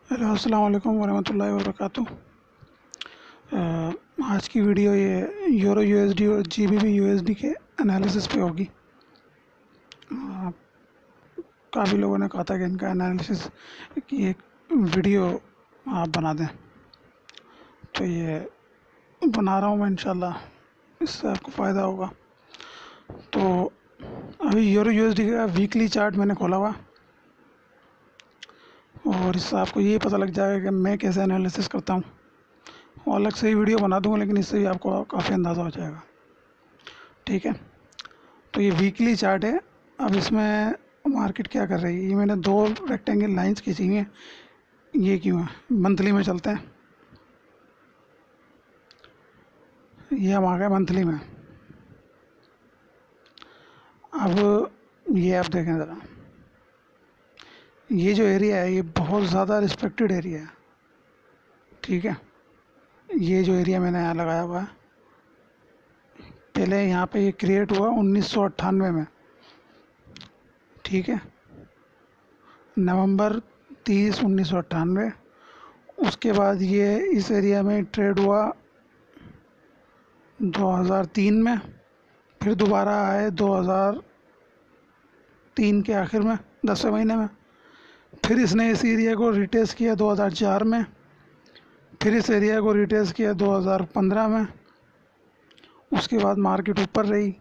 Hello अस्सलाम वालेकुम वरहमतुल्लाहि वबरकातुह। आज की वीडियो ये यूरो यूएसडी और जीबीपी यूएसडी के एनालिसिस पे होगी। काफ़ी लोगों ने कहा था कि इनका एनालिसिस की एक वीडियो आप बना दें, तो ये बना रहा हूँ मैं। इंशाल्लाह इससे आपको फ़ायदा होगा। तो अभी यूरो यूएसडी का वीकली चार्ट मैंने खोला हुआ, और इससे आपको ये पता लग जाएगा कि मैं कैसे एनालिसिस करता हूँ। और अलग से ही वीडियो बना दूँगा, लेकिन इससे भी आपको काफ़ी अंदाज़ा हो जाएगा। ठीक है, तो ये वीकली चार्ट है। अब इसमें मार्केट क्या कर रही है, ये मैंने दो रेक्टेंगल लाइंस खींची हुई हैं। ये क्यों है? मंथली में चलते हैं। ये हम आ गए मंथली में। अब ये आप देखें ज़रा, ये जो एरिया है ये बहुत ज़्यादा रिस्पेक्टेड एरिया है। ठीक है, ये जो एरिया मैंने यहाँ लगाया हुआ है, पहले यहाँ पे ये क्रिएट हुआ 1998 में। ठीक है, नवंबर 30 1998। उसके बाद ये इस एरिया में ट्रेड हुआ 2003 में, फिर दोबारा आए 2003 के आखिर में 10वें महीने में। फिर इसने इस एरिया को रिटेस्ट किया 2004 में, फिर इस एरिया को रिटेस्ट किया 2015 में। उसके बाद मार्केट ऊपर रही,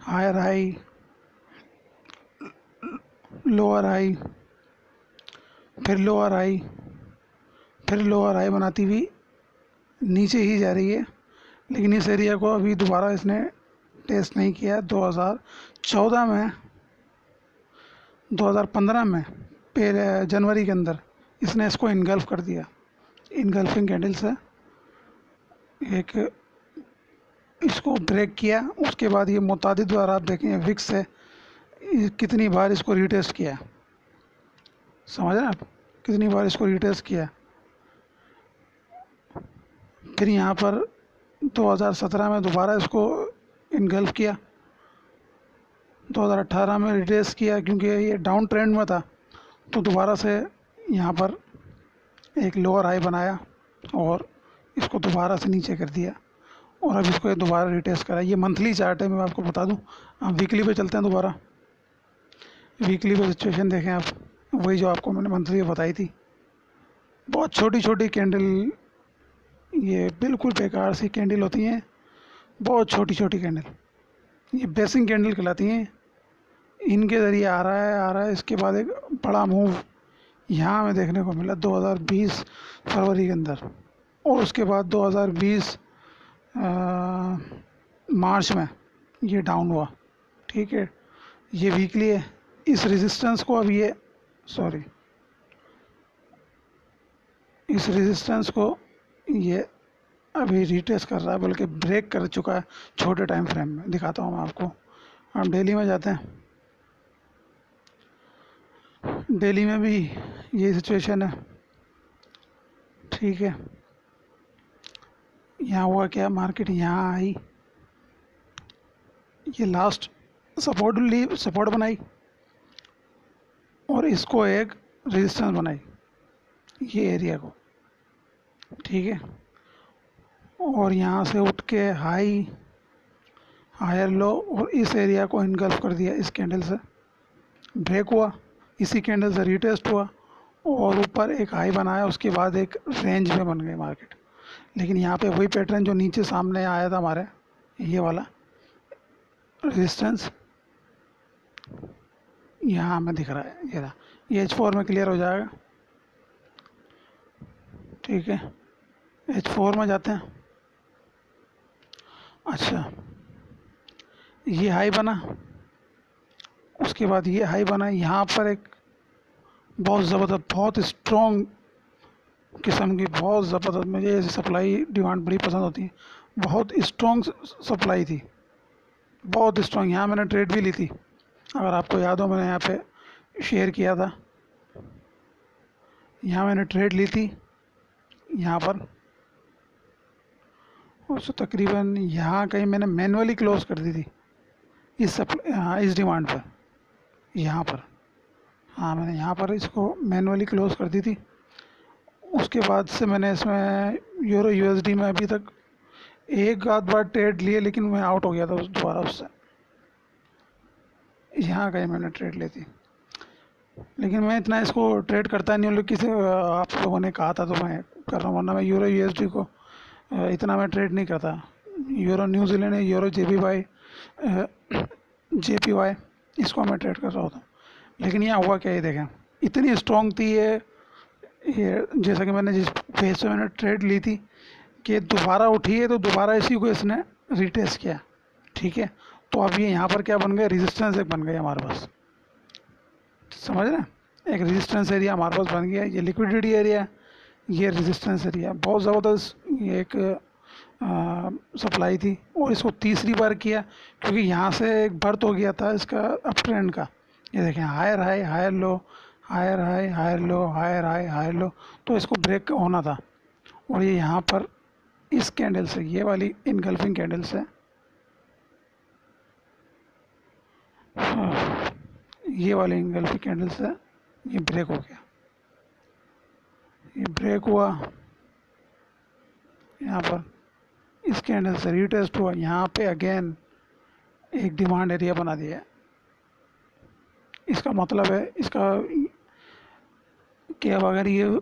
हायर हाई, लोअर हाई, फिर लोअर हाई, फिर लोअर हाई बनाती हुई नीचे ही जा रही है। लेकिन इस एरिया को अभी दोबारा इसने टेस्ट नहीं किया। 2014 में, 2015 में पहले जनवरी के अंदर इसने इसको इनगल्फ कर दिया। इनगल्फिंग कैंडल से एक इसको ब्रेक किया। उसके बाद ये मुतादिद बार आप देखें विक्स से कितनी बार इसको रिटेस्ट किया, समझ रहे हैं आप, कितनी बार इसको रिटेस्ट किया। फिर यहाँ पर 2017 में दोबारा इसको इनगल्फ किया, 2018 में रिटेस्ट किया, क्योंकि ये डाउन ट्रेंड में था। तो दोबारा से यहाँ पर एक लोअर हाई बनाया और इसको दोबारा से नीचे कर दिया, और अब इसको दोबारा रिटेस्ट करा। ये मंथली चार्ट है, मैं आपको बता दूं। आप वीकली पे चलते हैं दोबारा। वीकली पे सिचुएशन देखें आप, वही जो आपको मैंने मंथली में बताई थी। बहुत छोटी छोटी कैंडल, ये बिल्कुल बेकार सी कैंडल होती हैं, बहुत छोटी छोटी कैंडल, ये बेसिंग कैंडल कहलाती हैं। इनके ज़रिए आ रहा है। इसके बाद एक बड़ा मूव यहाँ में देखने को मिला 2020 फरवरी के अंदर, और उसके बाद 2020 मार्च में ये डाउन हुआ। ठीक है, ये वीकली है। इस रेजिस्टेंस को अब ये इस रेजिस्टेंस को ये अभी रिटेस्ट कर रहा है, बल्कि ब्रेक कर चुका है छोटे टाइम फ्रेम में। दिखाता हूँ मैं आपको। हम डेली में जाते हैं। डेली में भी ये सिचुएशन है। ठीक है, यहाँ हुआ क्या, मार्केट यहाँ आई, ये लास्ट सपोर्ट बनाई, और इसको एक रेजिस्टेंस बनाई, ये एरिया को। ठीक है, और यहाँ से उठ के हाई, हायर लो, और इस एरिया को इनगल्फ कर दिया। इस कैंडल से ब्रेक हुआ, इसी कैंडल से रिटेस्ट हुआ, और ऊपर एक हाई बनाया। उसके बाद एक रेंज में बन गई मार्केट। लेकिन यहाँ पे वही पैटर्न जो नीचे सामने आया था हमारे, ये वाला रेजिस्टेंस यहाँ हमें दिख रहा है। ये रहा, ये H4 में क्लियर हो जाएगा। ठीक है, H4 में जाते हैं। अच्छा, ये हाई बना, उसके बाद ये हाई बना। यहाँ पर एक बहुत ज़बरदस्त, बहुत स्ट्रॉन्ग किस्म की, बहुत ज़बरदस्त, मुझे ऐसी सप्लाई डिमांड बड़ी पसंद होती है। बहुत स्ट्रॉन्ग सप्लाई थी, बहुत स्ट्रॉन्ग। यहाँ मैंने ट्रेड भी ली थी, अगर आपको याद हो, मैंने यहाँ पे शेयर किया था। यहाँ मैंने ट्रेड ली थी यहाँ पर, और सो तकरीबन यहाँ कहीं मैंने मैनुअली क्लोज कर दी थी इस डिमांड पर। यहाँ पर, हाँ, मैंने यहाँ पर इसको मैनुअली क्लोज कर दी थी। उसके बाद से मैंने इसमें यूरो यूएसडी में अभी तक एक आध बार ट्रेड लिए, लेकिन मैं आउट हो गया था दोबारा उससे। यहाँ का ही मैंने ट्रेड ली थी, लेकिन मैं इतना इसको ट्रेड करता नहीं हूँ। लोग किसी आप लोगों ने कहा था तो मैं कर रहा हूँ, वरना मैं यूरो यूएसडी को इतना मैं ट्रेड नहीं करता। यूरो न्यूजीलैंड, यूरो जेपीवाई इसको मैं ट्रेड कर रहा होता। लेकिन यहाँ हुआ क्या, ये देखें, इतनी स्ट्रॉन्ग थी ये जैसा कि मैंने जिस फेज से मैंने ट्रेड ली थी कि दोबारा उठी है, तो दोबारा इसी को इसने रिटेस्ट किया। ठीक है, तो अब ये यहाँ पर क्या बन गया, रेजिस्टेंस एक बन गया हमारे पास, समझ रहे हैं। एक रेजिस्टेंस एरिया हमारे पास बन गया, ये लिक्विडिटी एरिया, ये रेजिस्टेंस एरिया। बहुत ज़बरदस्त ये एक सप्लाई थी, और इसको तीसरी बार किया क्योंकि यहाँ से एक बर्थ हो गया था इसका अप ट्रेंड का। ये देखें, higher high higher low, higher high higher low, higher high higher low, तो इसको ब्रेक होना था। और ये यहाँ पर इस कैंडल से, ये वाली इनगल्फिंग कैंडल से, ये वाली इनगल्फिंग कैंडल से ये ब्रेक हो गया। ये ब्रेक हुआ, यहाँ पर इस कैंडल से रीटेस्ट हुआ, यहाँ पे अगेन एक डिमांड एरिया बना दिया। इसका मतलब है इसका कि अब अगर ये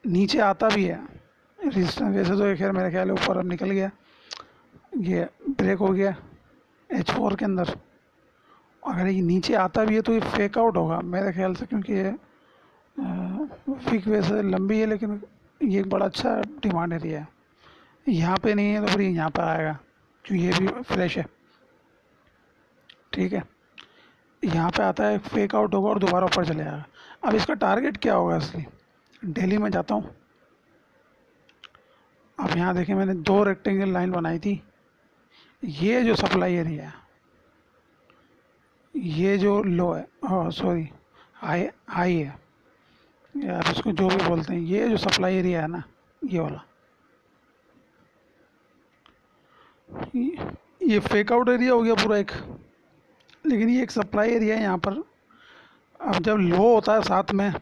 नीचे आता भी है रेजिस्टेंस, वैसे तो खैर मेरे ख्याल है ऊपर अब निकल गया, ये ब्रेक हो गया H4 के अंदर। अगर ये नीचे आता भी है तो ये फेक आउट होगा मेरे ख्याल से, क्योंकि ये वीक वैसे लंबी है, लेकिन ये एक बड़ा अच्छा डिमांड एरिया है। यहाँ पे नहीं है तो फिर यहाँ पर आएगा, क्योंकि ये भी फ्रेश है। ठीक है, यहाँ पे आता है, फेक आउट होगा और दोबारा ऊपर चले जाएगा। अब इसका टारगेट क्या होगा, इसलिए डेली में जाता हूँ। अब यहाँ देखें, मैंने दो रेक्टेंगल लाइन बनाई थी। ये जो सप्लाई एरिया है, ये जो लो है, सॉरी हाई हाई है, या आप इसको जो भी बोलते हैं, ये जो सप्लाई एरिया है ना, ये वाला, ये फेक आउट एरिया हो गया पूरा एक। लेकिन ये एक सप्लाई एरिया है यहाँ पर। अब जब लो होता है साथ में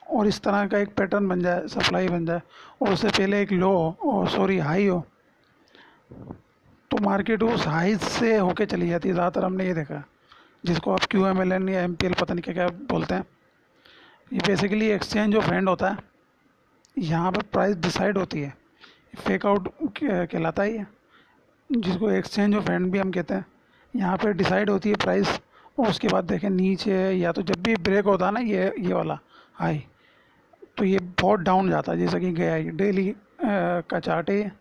और इस तरह का एक पैटर्न बन जाए, सप्लाई बन जाए, और उससे पहले एक लो और सॉरी हाई हो, तो मार्केट उस हाई से होके चली जाती है ज़्यादातर। हमने ये देखा, जिसको आप QMLN या MPL पता नहीं क्या क्या बोलते हैं। ये बेसिकली एक्सचेंज ऑफ हैंड होता है, यहाँ पर प्राइस डिसाइड होती है। फेक आउट कहलाता ही है, जिसको एक्सचेंज ऑफ हैंड भी हम कहते हैं। यहाँ पे डिसाइड होती है प्राइस, और उसके बाद देखें नीचे, या तो जब भी ब्रेक होता है ना ये वाला हाई, तो ये बहुत डाउन जाता है, जैसा कि गया ये डेली का चार्ट है,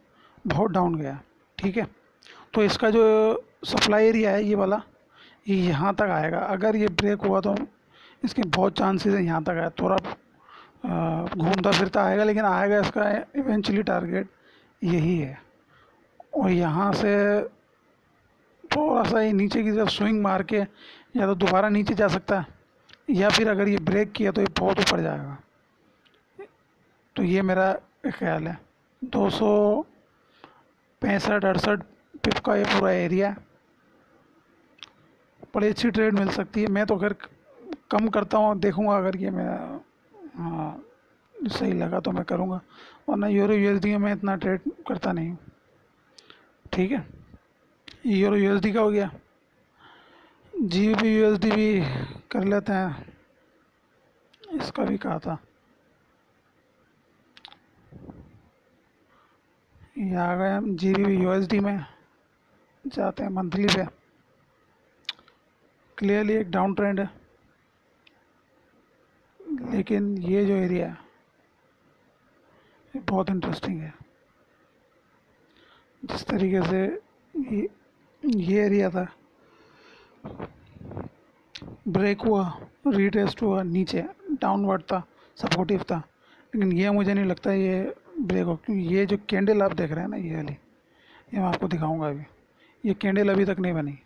बहुत डाउन गया। ठीक है, तो इसका जो सप्लाई एरिया है ये वाला, ये यहाँ तक आएगा। अगर ये ब्रेक हुआ तो इसके बहुत चांसेस है यहाँ तक आए, थोड़ा घूमता फिरता आएगा, लेकिन आएगा। इसका इवेंचुअली टारगेट यही है, और यहाँ से थोड़ा सा ये नीचे की तरफ स्विंग मार के या तो दोबारा नीचे जा सकता है, या फिर अगर ये ब्रेक किया तो ये बहुत ऊपर जाएगा। तो ये मेरा ख्याल है 265-68 पिप का ये पूरा एरिया है। बड़ी अच्छी ट्रेड मिल सकती है। मैं तो अगर कम करता हूँ, देखूँगा अगर ये मेरा सही लगा तो मैं करूँगा, वरना यूरो यूएसडी में मैं इतना ट्रेड करता नहीं हूँ। ठीक है, यूरो यूएसडी का हो गया। GBP USD भी कर लेते हैं, इसका भी कहा था। ये आ गए हम GBP USD में, जाते हैं मंथली पे। क्लियरली एक डाउन ट्रेंड है, लेकिन ये जो एरिया है ये बहुत इंटरेस्टिंग है। जिस तरीके से ये एरिया था, ब्रेक हुआ, रीटेस्ट हुआ, नीचे डाउनवर्ड था, सपोर्टिव था, लेकिन ये मुझे नहीं लगता ये ब्रेक हो, क्योंकि ये जो कैंडल आप देख रहे हैं ना, ये वाली, ये मैं आपको दिखाऊंगा अभी। ये कैंडल अभी तक नहीं बनी,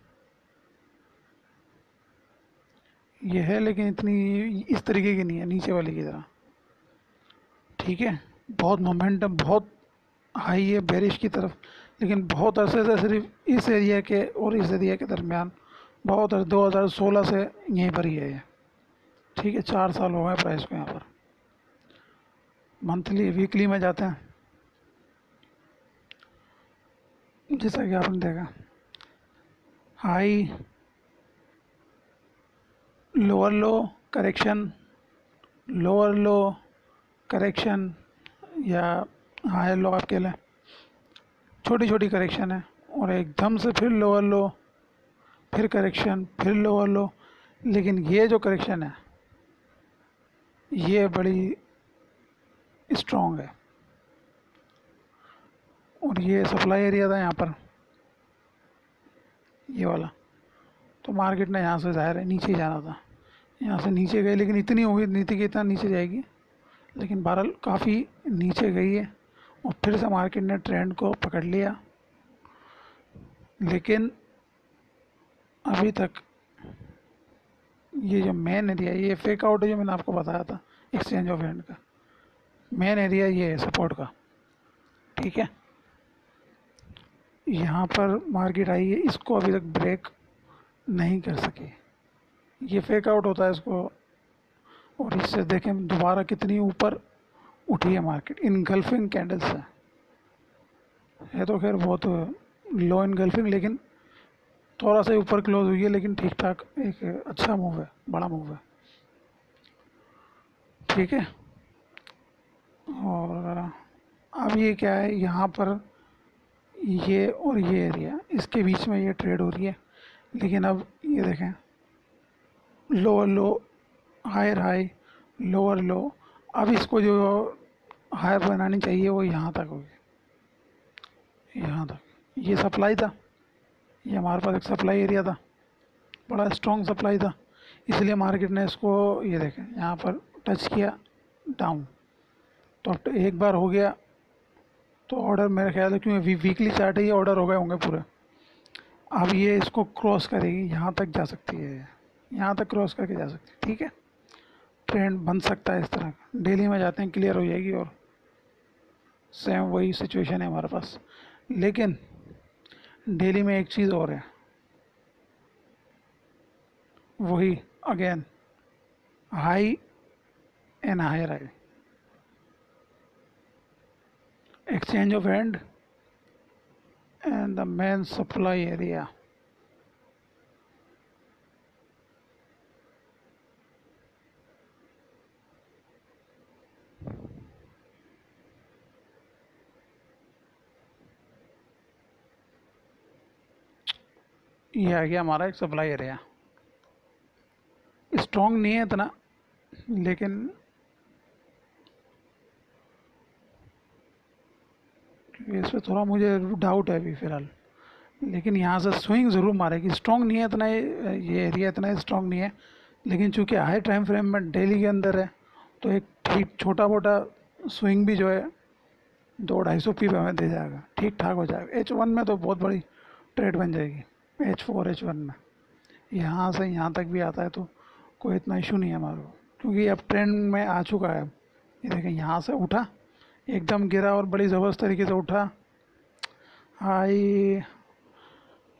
ये है लेकिन इतनी इस तरीके की नहीं है, नीचे वाली की तरह। ठीक है, बहुत मोमेंटम, बहुत हाई है बेरिश की तरफ, लेकिन बहुत अरसे से सिर्फ इस एरिया के और इस एरिया के दरमियान, बहुत 2016 से यहीं पर ही है ये। ठीक है, 4 साल हो गए प्राइस को यहाँ पर। मंथली वीकली में जाते हैं, जैसा कि आपने देखा हाई, लोअर लो, करेक्शन, लोअर लो, करेक्शन, या हायर लो आप कह लें, छोटी छोटी करेक्शन है, और एकदम से फिर लोअर लो, फिर करेक्शन, फिर लोअर लो। लेकिन ये जो करेक्शन है ये बड़ी स्ट्रॉन्ग है, और ये सप्लाई एरिया था यहाँ पर, ये वाला। तो मार्केट ने यहाँ से ज़ाहिर है नीचे ही जाना था, यहाँ से नीचे गई, लेकिन इतनी उम्मीद नहीं थी कि इतना नीचे जाएगी, लेकिन बहरहाल काफ़ी नीचे गई है, और फिर से मार्केट ने ट्रेंड को पकड़ लिया। लेकिन अभी तक ये जो मेन एरिया, ये फेक आउट है जो मैंने आपको बताया था एक्सचेंज ऑफ हैंड का, मेन एरिया ये है सपोर्ट का, ठीक है। यहाँ पर मार्केट आई है, इसको अभी तक ब्रेक नहीं कर सकी, ये फेक आउट होता है इसको। और इससे देखें दोबारा कितनी ऊपर उठी है मार्केट, इनगल्फिंग कैंडल्स है तो खैर बहुत लो इनगल्फिंग, लेकिन थोड़ा सा ऊपर क्लोज हुई है, लेकिन ठीक ठाक एक अच्छा मूव है, बड़ा मूव है, ठीक है। और अब ये क्या है, यहाँ पर ये और ये एरिया, इसके बीच में ये ट्रेड हो रही है। लेकिन अब ये देखें, lower low, higher high, lower low, अब इसको जो हायर बनानी चाहिए वो यहाँ तक होगी, यहाँ तक। ये सप्लाई था, ये हमारे पास एक सप्लाई एरिया था, बड़ा स्ट्रॉन्ग सप्लाई था, इसलिए मार्केट ने इसको ये देखें यहाँ पर टच किया डाउन। तो अब एक बार हो गया तो ऑर्डर मेरे ख्याल है, क्योंकि वीकली चार्ट है, ये ऑर्डर हो गए होंगे पूरे। अब ये इसको क्रॉस करेगी, यहाँ तक जा सकती है, यहाँ तक क्रॉस करके जा सकती है, ठीक है। ट्रेंड बन सकता है इस तरह का, डेली में जाते हैं क्लियर हो जाएगी, और सेम वही सिचुएशन है हमारे पास। लेकिन डेली में एक चीज़ और है, वही again high and higher high, exchange of hand and the main supply area। ये आ गया हमारा एक सप्लाई एरिया, स्ट्रॉन्ग नहीं है इतना, लेकिन इस पर थोड़ा मुझे डाउट है अभी फ़िलहाल। लेकिन यहाँ से स्विंग ज़रूर मारेगी, स्ट्रॉन्ग नहीं है इतना, ये एरिया इतना स्ट्रॉन्ग नहीं है, लेकिन चूंकि हाई टाइम फ्रेम में डेली के अंदर है, तो एक ठीक छोटा मोटा स्विंग भी जो है 200-250 हमें दे जाएगा, ठीक ठाक हो जाएगा। H1 में तो बहुत बड़ी ट्रेड बन जाएगी, H4 H1 में यहाँ से यहाँ तक भी आता है तो कोई इतना इशू नहीं है हमारे को, क्योंकि अब ट्रेंड में आ चुका है। ये देखें यहाँ से उठा, एकदम गिरा और बड़ी ज़बरदस्त तरीके से उठा, high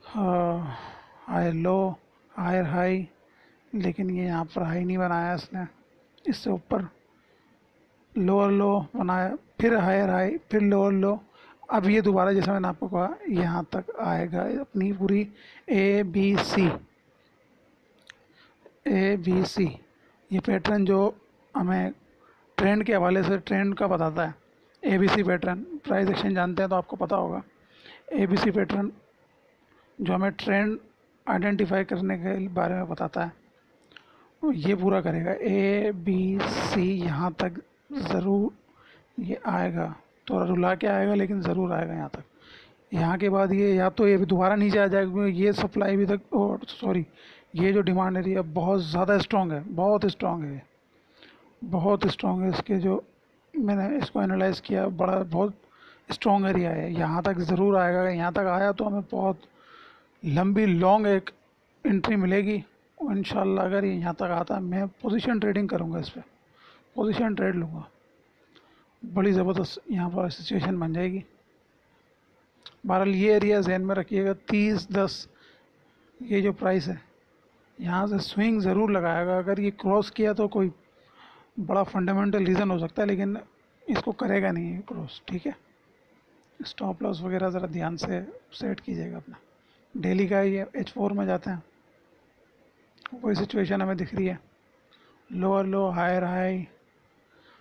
high low, higher high, लेकिन ये यहाँ पर हाई नहीं बनाया इसने, इससे ऊपर लोअर लो बनाया, फिर हायर हाई, फिर लोअर लो। अब ये दोबारा जैसा मैंने आपको कहा यहाँ तक आएगा, अपनी पूरी ABC ये पैटर्न जो हमें ट्रेंड के हवाले से ट्रेंड का बताता है, ABC पैटर्न, प्राइस एक्शन जानते हैं तो आपको पता होगा। ABC पैटर्न जो हमें ट्रेंड आइडेंटिफाई करने के बारे में बताता है, ये पूरा करेगा। ABC यहाँ तक ज़रूर ये आएगा, थोड़ा रुला के आएगा लेकिन ज़रूर आएगा यहाँ तक। यहाँ के बाद ये या तो ये भी दोबारा नीचे आ जाएगा, क्योंकि ये सप्लाई भी तक, और सॉरी ये जो डिमांड एरिया बहुत ज़्यादा स्ट्रॉन्ग है, बहुत स्ट्रॉन्ग है, बहुत स्ट्रॉन्ग है। इसके जो मैंने इसको एनालाइज़ किया, बड़ा बहुत स्ट्रॉन्ग एरिया है, यहाँ तक ज़रूर आएगा। यहाँ तक आया तो हमें बहुत लंबी लॉन्ग एक एंट्री मिलेगी, और इंशाल्लाह अगर ये यहाँ तक आता है मैं पोजीशन ट्रेडिंग करूँगा, इस पर पोजीशन ट्रेड लूँगा, बड़ी ज़बरदस्त यहाँ पर सिचुएशन बन जाएगी। बहरहाल ये एरिया जहन में रखिएगा, 30-10 ये जो प्राइस है, यहाँ से स्विंग ज़रूर लगाएगा। अगर ये क्रॉस किया तो कोई बड़ा फंडामेंटल रीज़न हो सकता है, लेकिन इसको करेगा नहीं ये क्रॉस, ठीक है। स्टॉप लॉस वगैरह ज़रा ध्यान से सेट कीजिएगा अपना। डेली का ये H4 में जाते हैं, वही सिचुएशन हमें दिख रही है, lower low higher high,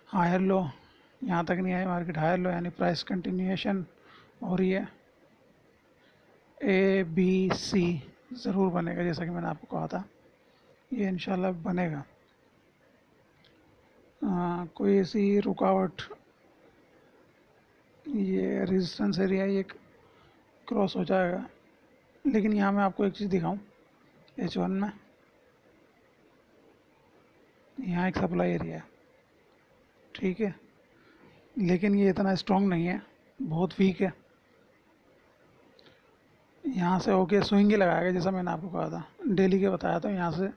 higher low, यहाँ तक नहीं आए मार्केट, हायर लो यानी प्राइस कंटिन्यूएशन हो रही है। ABC ज़रूर बनेगा, जैसा कि मैंने आपको कहा था, ये इंशाल्लाह बनेगा। कोई ऐसी रुकावट, ये रेजिस्टेंस एरिया ये क्रॉस हो जाएगा। लेकिन यहाँ मैं आपको एक चीज़ दिखाऊं, H1 में यहाँ एक सप्लाई एरिया है, ठीक है, लेकिन ये इतना स्ट्रॉन्ग नहीं है, बहुत वीक है। यहाँ से होके स्विंग ही लगाएगा, जैसा मैंने आपको कहा था, डेली के बताया था, यहाँ से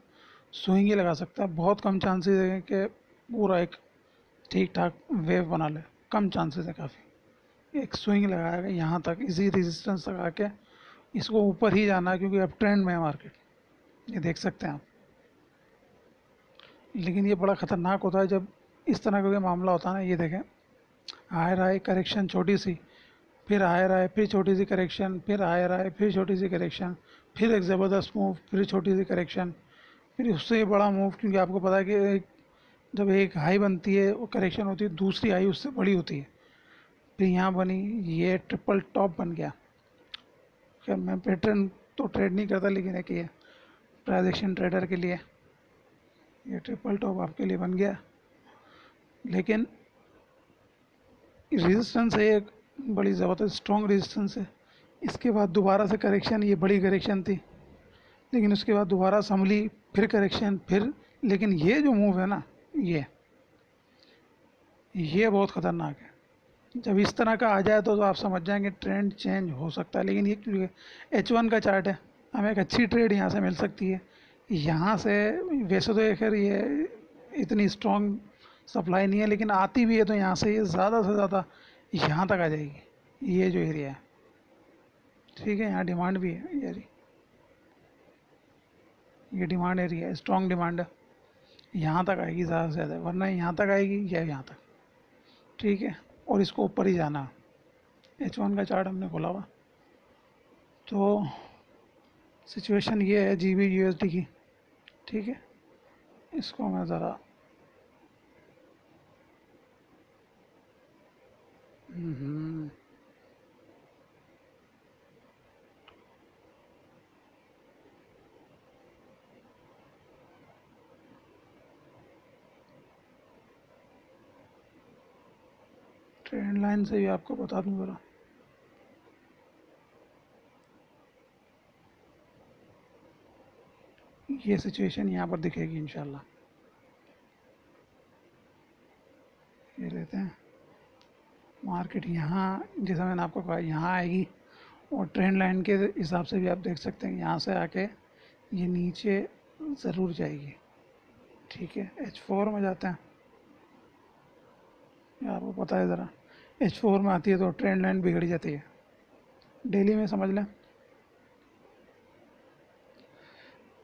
स्विंग ही लगा सकता है। बहुत कम चांसेस है कि पूरा एक ठीक ठाक वेव बना ले, कम चांसेस है काफ़ी। एक स्विंग लगाएगा यहाँ तक, इसी रेजिस्टेंस लगा के इसको ऊपर ही जाना है, क्योंकि अब ट्रेंड में है मार्केट, ये देख सकते हैं आप। लेकिन ये बड़ा ख़तरनाक होता है जब इस तरह का कोई मामला होता है ना। ये देखें, हायर हाई करेक्शन छोटी सी, फिर हायर आए, फिर छोटी सी करेक्शन, फिर हायर आए, फिर छोटी सी करेक्शन, फिर एक ज़बरदस्त मूव, फिर छोटी सी करेक्शन, फिर उससे बड़ा मूव। क्योंकि आपको पता है कि जब एक हाई बनती है वो करेक्शन होती है, दूसरी हाई उससे बड़ी होती है। फिर यहाँ बनी, ये ट्रिपल टॉप बन गया। खैर मैं पैटर्न तो ट्रेड नहीं करता, लेकिन एक ये ट्रांजैक्शन ट्रेडर के लिए ये ट्रिपल टॉप आपके लिए बन गया। लेकिन रेजिस्टेंस है एक बड़ी ज़बरदस्त स्ट्रॉन्ग रेजिस्टेंस है। इसके बाद दोबारा से करेक्शन, ये बड़ी करेक्शन थी, लेकिन उसके बाद दोबारा संभली, फिर करेक्शन, फिर। लेकिन ये जो मूव है ना, ये बहुत ख़तरनाक है। जब इस तरह का आ जाए तो आप समझ जाएंगे ट्रेंड चेंज हो सकता है। लेकिन ये H1 का चार्ट है, हमें एक अच्छी ट्रेड यहाँ से मिल सकती है। यहाँ से वैसे तो खैर ये इतनी स्ट्रॉन्ग सप्लाई नहीं है, लेकिन आती भी है तो यहाँ से ये ज़्यादा से ज़्यादा यहाँ तक आ जाएगी, ये जो एरिया है, ठीक है। यहाँ डिमांड भी है, ये डिमांड एरिया है, स्ट्रॉन्ग डिमांड है, यहाँ तक आएगी ज़्यादा से ज़्यादा, वरना यहाँ तक आएगी या यहाँ तक, ठीक है। और इसको ऊपर ही जाना। H1 का चार्ट हमने खोला हुआ, तो सिचुएशन ये है GB/USD की, ठीक है। इसको मैं ज़रा ट्रेंड लाइन से भी आपको बता दूं ज़रा। ये सिचुएशन यहाँ पर दिखेगी इंशाल्लाह। ये लेते हैं मार्केट, यहाँ जैसा मैंने आपको कहा यहाँ आएगी, और ट्रेंड लाइन के हिसाब से भी आप देख सकते हैं यहाँ से आके ये नीचे ज़रूर जाएगी, ठीक है। H4 में जाते हैं, आपको पता है ज़रा H4 में आती है तो ट्रेंड लाइन बिगड़ जाती है। डेली में समझ लें,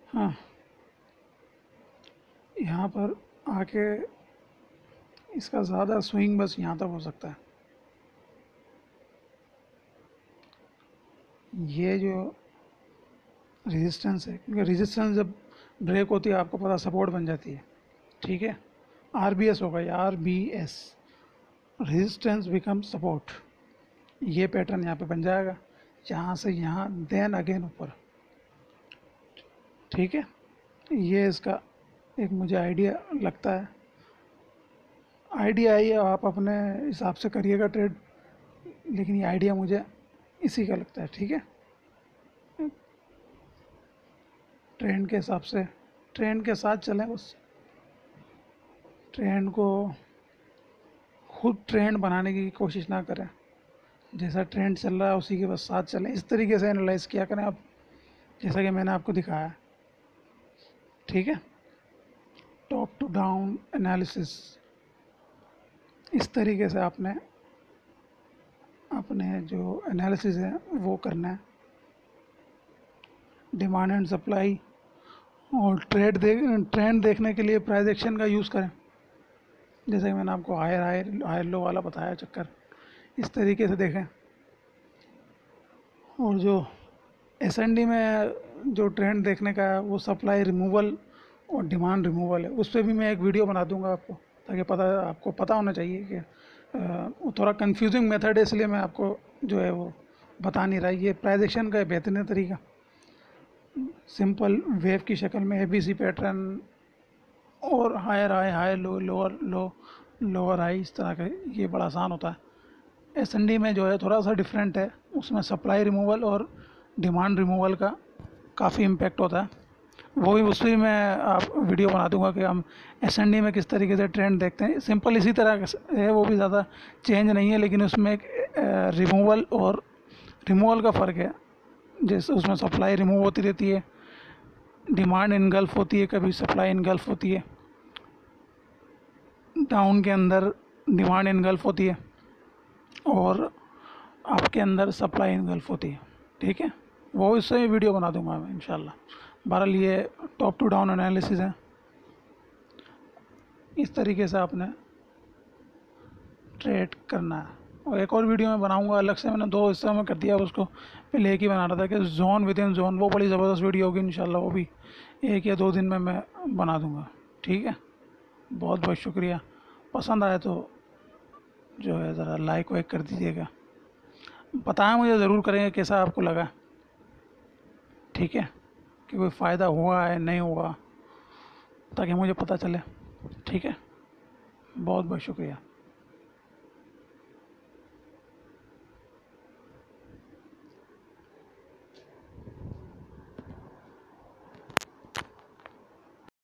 हाँ, यहाँ पर आके इसका ज़्यादा स्विंग बस यहाँ तक हो सकता है। ये जो रेजिस्टेंस है, क्योंकि रेजिस्टेंस जब ब्रेक होती है आपको पता सपोर्ट बन जाती है, ठीक है। RBS होगा, ये RBS, रेजिस्टेंस बिकम सपोर्ट। ये पैटर्न यहाँ पे बन जाएगा, यहाँ से यहाँ, देन अगेन ऊपर, ठीक है। ये इसका एक मुझे आइडिया लगता है, आइडिया ये आप अपने हिसाब से करिएगा ट्रेड, लेकिन ये आइडिया मुझे इसी का लगता है, ठीक है। ट्रेंड के हिसाब से, ट्रेंड के साथ चलें बस, ट्रेंड को खुद ट्रेंड बनाने की कोशिश ना करें, जैसा ट्रेंड चल रहा है उसी के बस साथ चलें। इस तरीके से एनालाइज किया करें आप, जैसा कि मैंने आपको दिखाया, ठीक है। टॉप टू डाउन एनालिसिस, इस तरीके से आपने अपने जो एनालिसिस है वो करना है। डिमांड एंड सप्लाई और ट्रेंड देखने के लिए प्राइस एक्शन का यूज़ करें। जैसे कि मैंने आपको हायर लो वाला बताया चक्कर, इस तरीके से देखें। और जो एसएनडी में जो ट्रेंड देखने का है वो सप्लाई रिमूवल और डिमांड रिमूवल है, उस पर भी मैं एक वीडियो बना दूंगा आपको, ताकि आपको पता होना चाहिए कि वो थोड़ा कंफ्यूजिंग मेथड है, इसलिए मैं आपको जो है वो बता नहीं रहा। ये प्राइस एक्शन का बेहतरीन तरीका, सिंपल वेव की शक्ल में एबीसी पैटर्न और higher high high low lower low lower high, इस तरह का ये बड़ा आसान होता है। एसएनडी में जो है थोड़ा सा डिफरेंट है, उसमें सप्लाई रिमूवल और डिमांड रिमूवल का काफ़ी इम्पेक्ट होता है। वो भी उसमें मैं आप वीडियो बना दूंगा कि हम एसएनडी में किस तरीके से ट्रेंड देखते हैं। सिंपल इसी तरह है, वो भी ज़्यादा चेंज नहीं है, लेकिन उसमें एक रिमूवल और रिमूवल का फ़र्क है। जैसे उसमें सप्लाई रिमूव होती रहती है, डिमांड इनगल्फ होती है, कभी सप्लाई इनगल्फ होती है, डाउन के अंदर डिमांड इनगल्फ होती है और आपके अंदर सप्लाई इनगल्फ होती है। ठीक है, वो इससे वीडियो बना दूंगा मैं इंशाल्लाह। बहरहाल ये टॉप टू डाउन एनालिसिस है, इस तरीके से आपने ट्रेड करना है। और एक और वीडियो मैं बनाऊंगा अलग से, मैंने 2 हिस्सों में कर दिया, उसको पहले एक ही बना रहा था कि जोन विद इन जोन, वो बड़ी ज़बरदस्त वीडियो होगी इंशाल्लाह, वो भी 1 या 2 दिन में मैं बना दूंगा। ठीक है, बहुत बहुत शुक्रिया। पसंद आए तो जो है ज़रा लाइक वाइक कर दीजिएगा, बताएं मुझे ज़रूर करेंगे कैसा आपको लगा। ठीक है, कि कोई फ़ायदा हुआ है नहीं हुआ, ताकि मुझे पता चले। ठीक है, बहुत बहुत शुक्रिया।